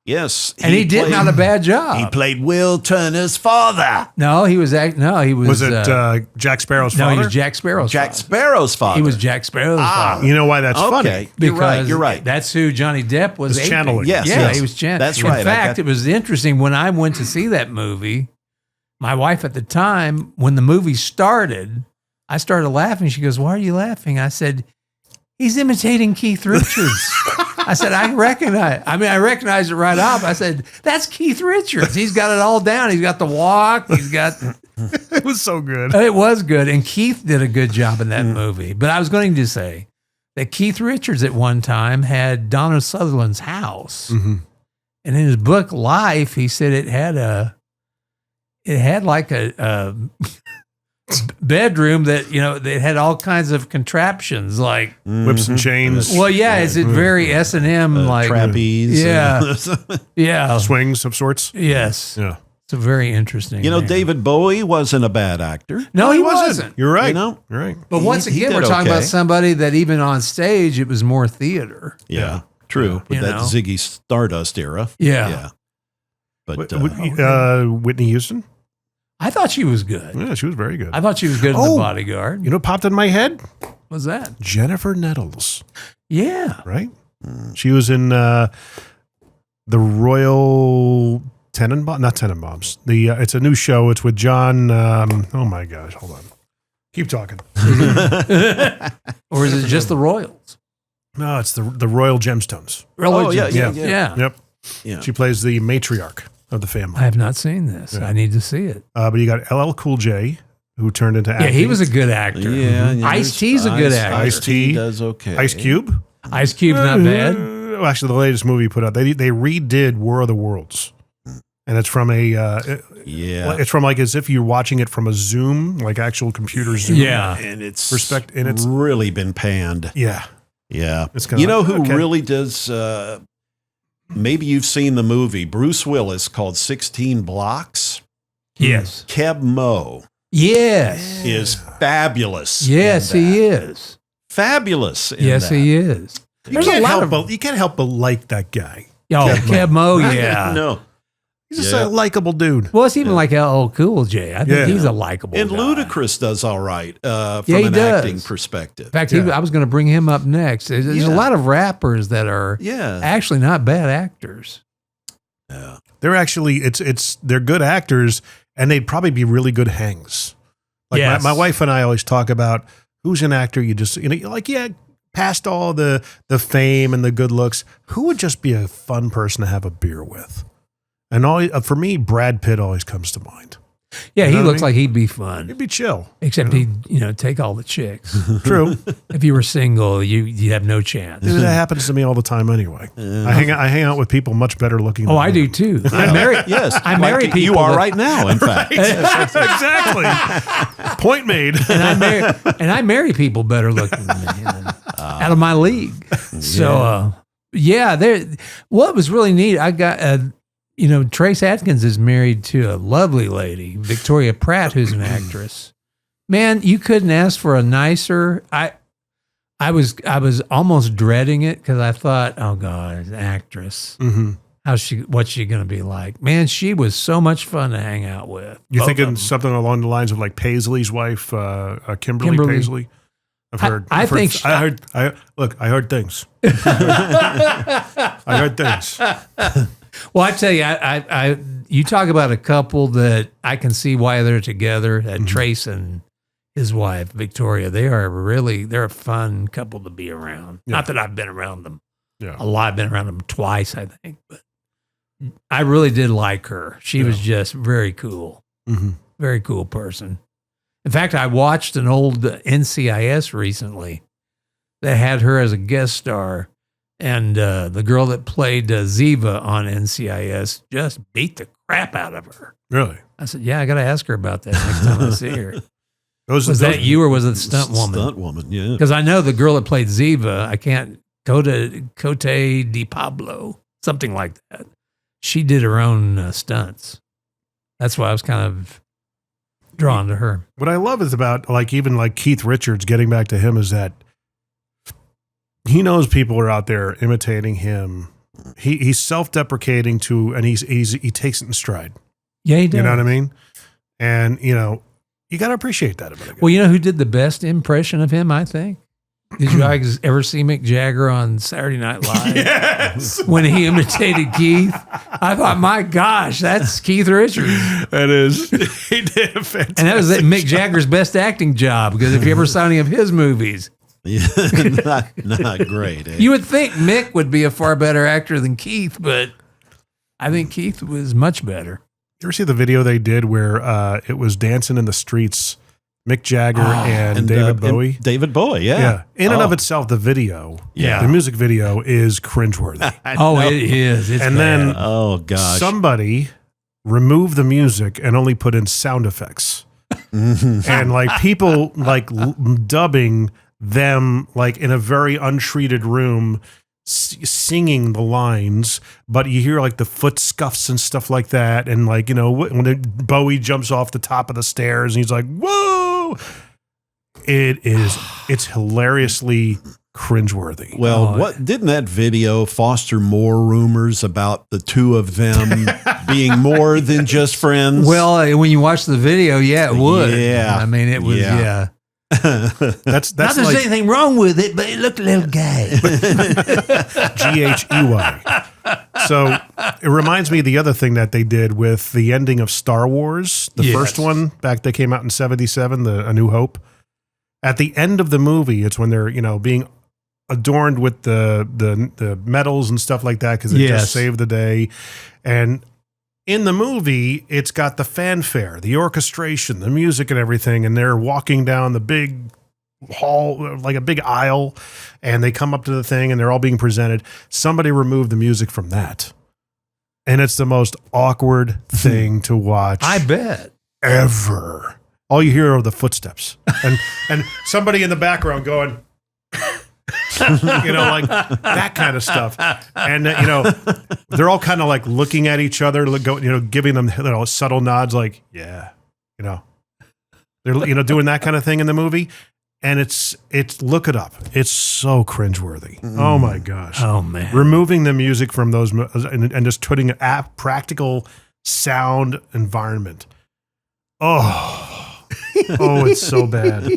S3: Yes.
S1: And he did not a bad job.
S3: He played Will Turner's father.
S1: No, he was.
S2: Was it Jack Sparrow's father?
S1: No, he was Jack Sparrow's
S3: Jack
S1: father.
S3: Sparrow's father.
S1: He was Jack Sparrow's father.
S2: You know why that's funny?
S3: Okay.
S1: Because
S3: You're right.
S1: That's who Johnny Depp was
S2: His channeling.
S3: Yes,
S1: Yeah,
S3: yes.
S1: he was channeling.
S3: That's right.
S1: In fact, it was interesting when I went to see that movie. My wife at the time, when the movie started, I started laughing. She goes, "Why are you laughing?" I said, "He's imitating Keith Richards." I said, I recognize it right off. I said, "That's Keith Richards. He's got it all down. He's got the walk. He's got."
S2: It was so good.
S1: It was good. And Keith did a good job in that movie. But I was going to say that Keith Richards at one time had Donald Sutherland's house.
S2: Mm-hmm.
S1: And in his book, Life, he said it had like a bedroom that, you know, they had all kinds of contraptions like
S2: Whips and chains.
S1: Well, yeah, is it very S&M like
S3: trapeze?
S1: Yeah. Yeah.
S2: Swings of sorts.
S1: Yes.
S2: Yeah.
S1: It's a very interesting.
S3: You know,
S1: man.
S3: David Bowie wasn't a bad actor.
S1: No, he wasn't.
S2: You're right.
S3: You know?
S2: You're right.
S1: But once
S3: He
S1: again,
S3: did
S1: we're talking about
S3: okay.
S1: somebody that even on stage, it was more theater.
S3: Yeah. True. But
S1: You
S3: that
S1: know?
S3: Ziggy Stardust era.
S1: Yeah.
S3: Yeah. But
S2: Whitney Houston?
S1: I thought she was good.
S2: Yeah, she was very good.
S1: I thought she was good in The Bodyguard.
S2: You know what popped in my head?
S1: What's that?
S2: Jennifer Nettles,
S1: Yeah.
S2: right? She was in the Royal Tenenbaums. Not Tenenbaums. It's a new show. It's with John. Oh my gosh, hold on. Keep talking.
S1: Or is it just the Royals?
S2: No, it's the Royal Gemstones.
S3: Oh, yeah.
S2: Yep.
S3: Yeah.
S2: She plays the matriarch of the family.
S1: I have not seen this.
S2: Yeah.
S1: I need to see it.
S2: But you got LL Cool J, who turned into acting.
S1: Yeah, he was a good actor.
S3: Yeah.
S1: Ice-T's a good actor.
S2: Ice-T
S3: does okay.
S2: Ice Cube.
S1: Ice Cube's not bad.
S2: Well, actually, the latest movie he put out, they redid War of the Worlds. And it's from it's from like as if you're watching it from a Zoom, like actual computer Zoom.
S1: Yeah.
S3: And it's
S2: It's
S3: really been panned.
S2: Yeah.
S3: Yeah.
S2: It's kinda
S3: You know
S2: like,
S3: who
S2: okay.
S3: really does maybe you've seen the movie Bruce Willis called 16 Blocks.
S1: Yes.
S3: Keb Mo
S1: Yes.
S3: is fabulous.
S1: Yes,
S3: in that.
S1: he is.
S3: Fabulous. In
S1: Yes,
S3: that.
S1: he is.
S2: You
S1: There's a
S2: can't,
S1: lot
S2: help
S1: of-
S2: but, you can't help but like that guy.
S1: Oh, Keb Mo,
S3: I
S1: yeah.
S3: know.
S2: He's just
S3: Yeah.
S2: a likable dude.
S1: Well, it's even like LL Cool J. I think
S2: Yeah.
S1: he's a likable
S3: And
S1: guy.
S3: Ludacris does all right from
S1: Yeah, he
S3: an
S1: does.
S3: acting perspective.
S1: In fact,
S2: Yeah.
S1: I was going to bring him up next. There's a
S3: Yeah.
S1: lot of rappers that are
S3: Yeah.
S1: actually not bad actors.
S3: Yeah.
S2: They're actually they're good actors, and they'd probably be really good hangs. Like
S1: Yes.
S2: my wife and I always talk about who's an actor you just you're like, yeah, past all the fame and the good looks, who would just be a fun person to have a beer with? And for me, Brad Pitt always comes to mind.
S1: Yeah,
S2: You
S1: he
S2: know what
S1: looks
S2: I mean?
S1: like he'd be fun.
S2: It'd be chill.
S1: Except he'd, take all the chicks.
S2: True.
S1: If you were single, you'd have no chance.
S2: That happens to me all the time anyway. I hang out with people much better looking than
S1: Oh, I
S2: me.
S1: do too. I marry.
S3: Yes.
S1: I marry people.
S3: You are
S1: that-
S3: right now, in fact.
S2: Exactly. Point made.
S1: and I marry people better looking than me, out of my league. So, what was really neat, I got, Trace Adkins is married to a lovely lady, Victoria Pratt, who's an actress. Man, you couldn't ask for a nicer. I was almost dreading it because I thought, oh God, an actress.
S2: Mm-hmm.
S1: What's she going to be like? Man, she was so much fun to hang out with.
S2: You're
S1: Both of
S2: thinking
S1: them.
S2: something along the lines of like Paisley's wife, Kimberly Paisley. I've heard.
S1: I think
S2: I heard things. I heard things.
S1: Well, I tell you, I you talk about a couple that I can see why they're together. Trace and his wife Victoria, they're a fun couple to be around.
S2: Yeah.
S1: Not that I've been around them
S2: Yeah.
S1: a lot. I've been around them twice, I think, but I really did like her. She was just very cool,
S2: Mm-hmm.
S1: very cool person. In fact, I watched an old NCIS recently that had her as a guest star. And the girl that played Ziva on NCIS just beat the crap out of her.
S2: Really?
S1: I said, yeah, I got to ask her about that next time I see her.
S2: Was
S1: that you or was it the stunt woman?
S3: Stunt woman, yeah.
S1: Because I know the girl that played Ziva, Cote de Pablo, something like that. She did her own stunts. That's why I was kind of drawn to her.
S2: What I love is about even Keith Richards, getting back to him, is that he knows people are out there imitating him. He's self-deprecating and he takes it in stride.
S1: Yeah, he did.
S2: You know what I mean? And you got to appreciate that about it.
S1: Well, you know who did the best impression of him, I think? Did you guys ever see Mick Jagger on Saturday Night Live?
S2: Yes.
S1: When he imitated Keith? I thought, my gosh, that's Keith Richards.
S2: That is. He did a fantastic
S1: And that was Mick Jagger's best acting job, because if you ever saw any of his movies,
S3: Yeah, not great. Eh?
S1: you would think Mick would be a far better actor than Keith, but I think Keith was much better.
S2: You ever see the video they did where it was Dancing in the Streets, Mick Jagger and David Bowie?
S3: David Bowie, yeah.
S2: Yeah. In and of itself, the video,
S3: Yeah.
S2: the music video is cringeworthy.
S1: Oh, it is. It's
S2: And
S1: bad.
S2: then
S3: Oh, gosh.
S2: somebody removed the music and only put in sound effects. And people dubbing them in a very untreated room, singing the lines, but you hear the foot scuffs and stuff like that. And when Bowie jumps off the top of the stairs and he's like, whoa, it's hilariously cringeworthy.
S3: Well, what didn't that video foster more rumors about the two of them being more than just friends?
S1: Well, when you watch the video, yeah, it would.
S3: Yeah.
S1: I mean, it was,
S3: Yeah.
S2: That's
S1: Not there's anything wrong with it, but it looked a little gay.
S2: GHEY. So it reminds me of the other thing that they did with the ending of Star Wars, the
S1: Yes.
S2: first one that came out in 77, A New Hope. At the end of the movie, it's when they're being adorned with the medals and stuff like that because they
S1: Yes.
S2: just saved the day. And in the movie, it's got the fanfare, the orchestration, the music and everything, and they're walking down the big hall, like a big aisle, and they come up to the thing and they're all being presented. Somebody removed the music from that. And it's the most awkward thing to watch
S1: I bet.
S2: ever. All you hear are the footsteps and somebody in the background going, like that kind of stuff. And, they're all kind of like looking at each other, giving them subtle nods like, yeah, they're, doing that kind of thing in the movie. And it's look it up. It's so cringeworthy. Oh my gosh.
S1: Oh man.
S2: Removing the music from those and just putting a practical sound environment. Oh, it's so bad.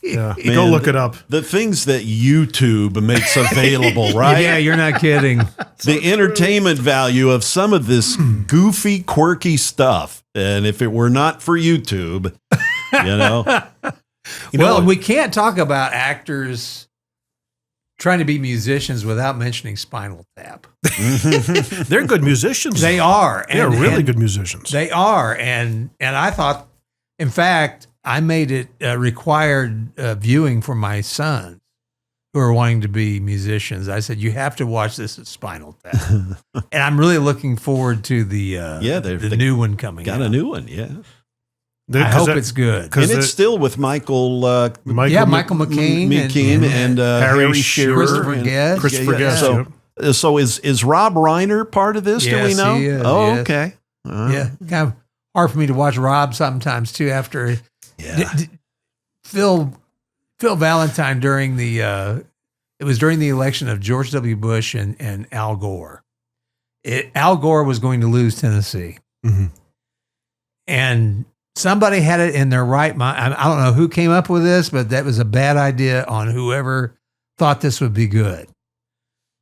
S2: Yeah,
S3: Man,
S2: go look it up.
S3: The things that YouTube makes available, right?
S1: Yeah, you're not kidding.
S3: The entertainment value of some of this goofy, quirky stuff. And if it were not for YouTube,
S1: Well, we can't talk about actors trying to be musicians without mentioning Spinal Tap.
S2: They're good musicians.
S1: They are.
S2: They're really good musicians.
S1: They are. And I thought, in fact, I made it required viewing for my sons who are wanting to be musicians. I said, you have to watch this at Spinal Tap. And I'm really looking forward to the new one coming out.
S3: Got a new one, yeah.
S1: I hope it's good.
S3: And it's still with Michael
S1: McCain
S3: and Harry Shearer,
S1: Christopher Guest.
S3: So is Rob Reiner part of this?
S1: Yes,
S3: do we know?
S1: He is,
S3: yes.
S1: Okay. Yeah, kind of hard for me to watch Rob sometimes too. After Phil Valentine during the election of George W. Bush and Al Gore. Al Gore was going to lose Tennessee, and somebody had it in their right mind. I don't know who came up with this, but that was a bad idea on whoever thought this would be good.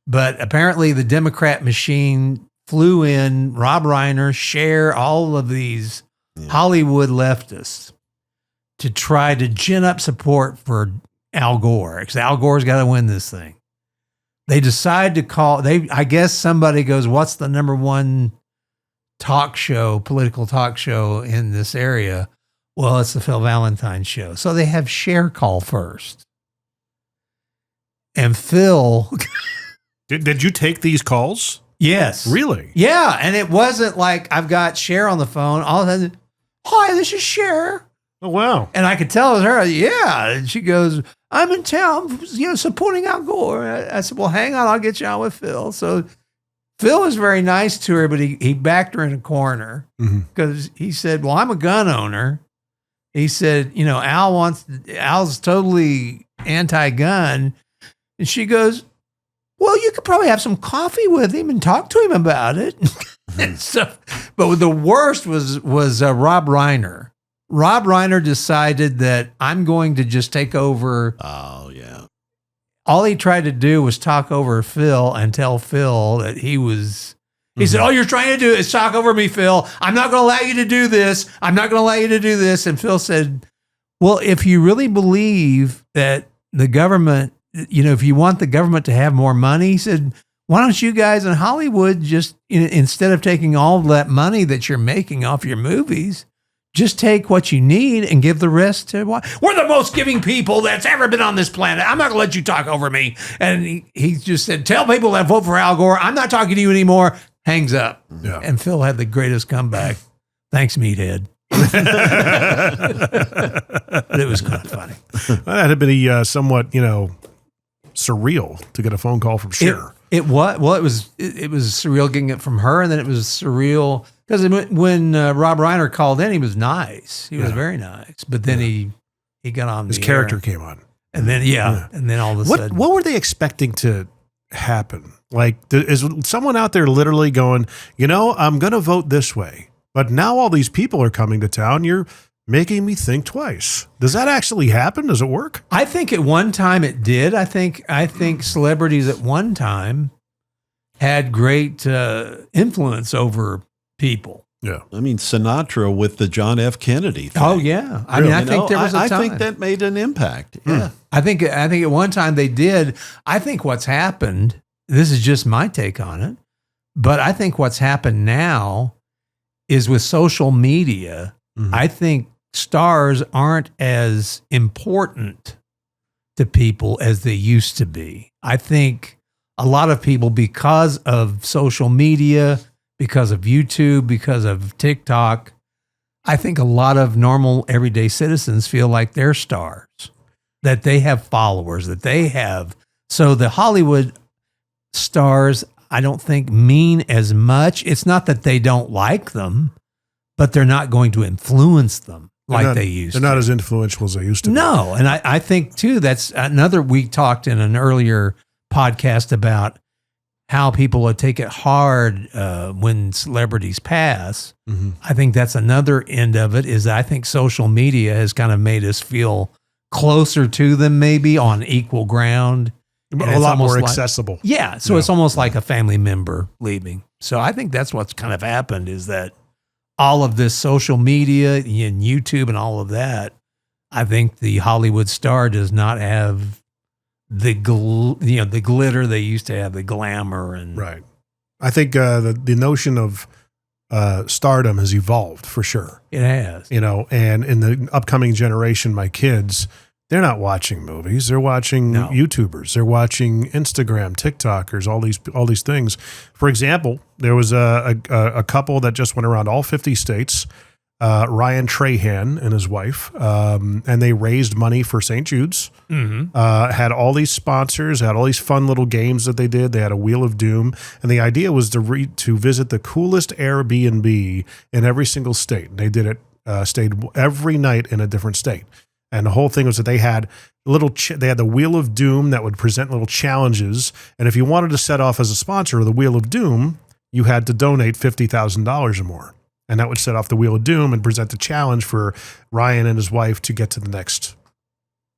S1: But apparently the Democrat machine flew in Rob Reiner, Cher, all of these Hollywood leftists to try to gin up support for Al Gore, because Al Gore's got to win this thing. They decide to I guess somebody goes, what's the number one political talk show in this area? Well, it's the Phil Valentine show. So they have Cher call first. And Phil...
S2: Did you take these calls?
S1: Yes.
S2: Really?
S1: Yeah. And it wasn't like I've got Cher on the phone. All of a sudden, hi, this is Cher.
S2: Oh, wow.
S1: And I could tell it was her. Yeah. And she goes, I'm in town, supporting Al Gore. I said, well, hang on. I'll get you on with Phil. So Phil was very nice to her, but he backed her in a corner because he said, well, I'm a gun owner. He said, Al's totally anti-gun. And she goes, well, you could probably have some coffee with him and talk to him about it. But the worst was Rob Reiner. Rob Reiner decided that I'm going to just take over.
S3: Oh, yeah.
S1: All he tried to do was talk over Phil and tell Phil that he said, all you're trying to do is talk over me, Phil. I'm not going to allow you to do this. I'm not going to allow you to do this. And Phil said, well, if you really believe that the government, if you want the government to have more money, he said, why don't you guys in Hollywood just, instead of taking all that money that you're making off your movies, just take what you need and give the rest to what? We're the most giving people that's ever been on this planet. I'm not going to let you talk over me. And he just said, tell people that vote for Al Gore. I'm not talking to you anymore. Hangs up.
S2: Yeah.
S1: And Phil had the greatest comeback. Thanks, Meathead. But it was kind of funny.
S2: That had been somewhat, surreal to get a phone call from Cher.
S1: It was surreal getting it from her, and then it was surreal because when Rob Reiner called in, he was nice. He was very nice, but then he got on.
S2: His character came on,
S1: and then and then all of a sudden,
S2: what were they expecting to happen? Like, is someone out there literally going, I'm going to vote this way, but now all these people are coming to town. You're making me think twice. Does that actually happen? Does it work?
S1: I think at one time it did. I think celebrities at one time had great influence over people.
S2: Yeah.
S3: I mean, Sinatra with the John F. Kennedy thing.
S1: Oh, yeah. I mean, I think there was a time.
S3: I think that made an impact. Yeah.
S1: I think at one time they did. I think what's happened, this is just my take on it, but I think what's happened now is with social media, I think stars aren't as important to people as they used to be. I think a lot of people, because of social media, because of YouTube, because of TikTok, I think a lot of normal everyday citizens feel like they're stars, that they have followers, that they have So the Hollywood stars, I don't think mean as much. It's not that they don't like them, but they're not going to influence them they used to.
S2: They're not as influential as they used to be.
S1: No. And I think too, that's another, we talked in an earlier podcast about how people would take it hard when celebrities pass.
S2: Mm-hmm.
S1: I think that's another end of it, is I think social media has kind of made us feel closer to them, maybe on equal ground.
S2: A lot more accessible.
S1: Yeah. So it's almost like a family member leaving. So I think that's what's kind of happened, is that all of this social media and YouTube and all of that, I think the Hollywood star does not have the glitter they used to have, the glamour. And
S2: right. I think the notion of stardom has evolved for sure.
S1: It has.
S2: And in the upcoming generation, my kids, they're not watching movies. They're watching YouTubers. They're watching Instagram, TikTokers, all these things. For example, there was a couple that just went around all 50 states, Ryan Trahan and his wife, and they raised money for St. Jude's.
S1: Mm-hmm.
S2: Had all these sponsors, had all these fun little games that they did. They had a Wheel of Doom, and the idea was to visit the coolest Airbnb in every single state. They did it, stayed every night in a different state. And the whole thing was that they had they had the Wheel of Doom that would present little challenges. And if you wanted to set off as a sponsor of the Wheel of Doom, you had to donate $50,000 or more. And that would set off the Wheel of Doom and present the challenge for Ryan and his wife to get to the next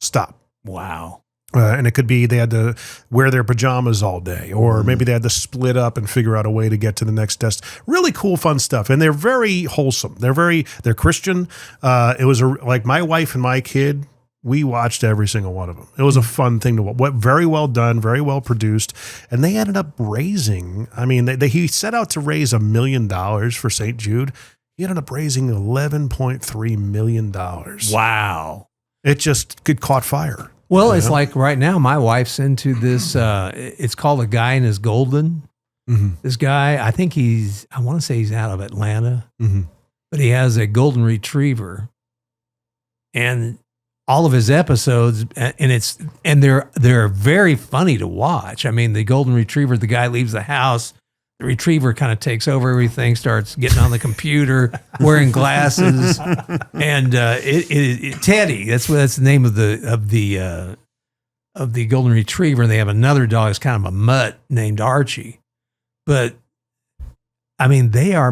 S2: stop.
S1: Wow.
S2: And it could be they had to wear their pajamas all day, or maybe they had to split up and figure out a way to get to the next desk. Really cool, fun stuff. And they're very wholesome. They're Christian. It was like my wife and my kid, we watched every single one of them. It was a fun thing to watch. Very well done, very well produced. And they ended up raising, he set out to raise $1 million for St. Jude. He ended up raising $11.3 million.
S1: Wow.
S2: It just caught fire.
S1: Well, it's like right now, my wife's into this. It's called A Guy in His Golden.
S2: Mm-hmm.
S1: This guy, I want to say he's out of Atlanta,
S2: mm-hmm.
S1: but he has a golden retriever, and all of his episodes, and they're very funny to watch. I mean, the golden retriever, the guy leaves the house. The retriever kind of takes over everything, starts getting on the computer, wearing glasses, and Teddy. That's the name of the golden retriever. And they have another dog. It's kind of a mutt named Archie. But I mean, they are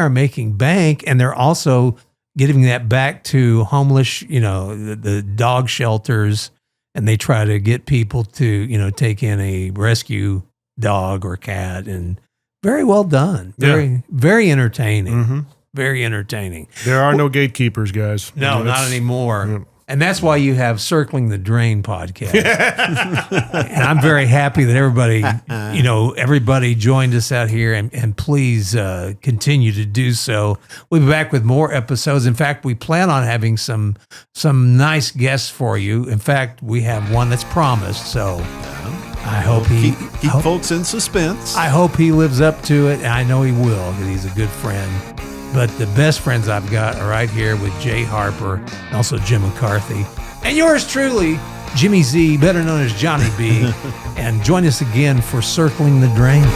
S1: making bank, and they're also giving that back to homeless, the dog shelters, and they try to get people to take in a rescue dog or cat. And very well done. Very entertaining.
S2: Mm-hmm.
S1: Very entertaining.
S2: There are no gatekeepers, guys.
S1: No, not anymore. And that's why you have Circling the Drain podcast. And I'm very happy that everybody joined us out here, and please continue to do so. We'll be back with more episodes. In fact, we plan on having some nice guests for you. In fact, we have one that's promised. So I hope
S3: keep folks in suspense.
S1: I hope he lives up to it, and I know he will, because he's a good friend. But the best friends I've got are right here with Jay Harper, and also Jim McCarthy, and yours truly, Jimmy Z, better known as Johnny B. And join us again for Circling the Drain.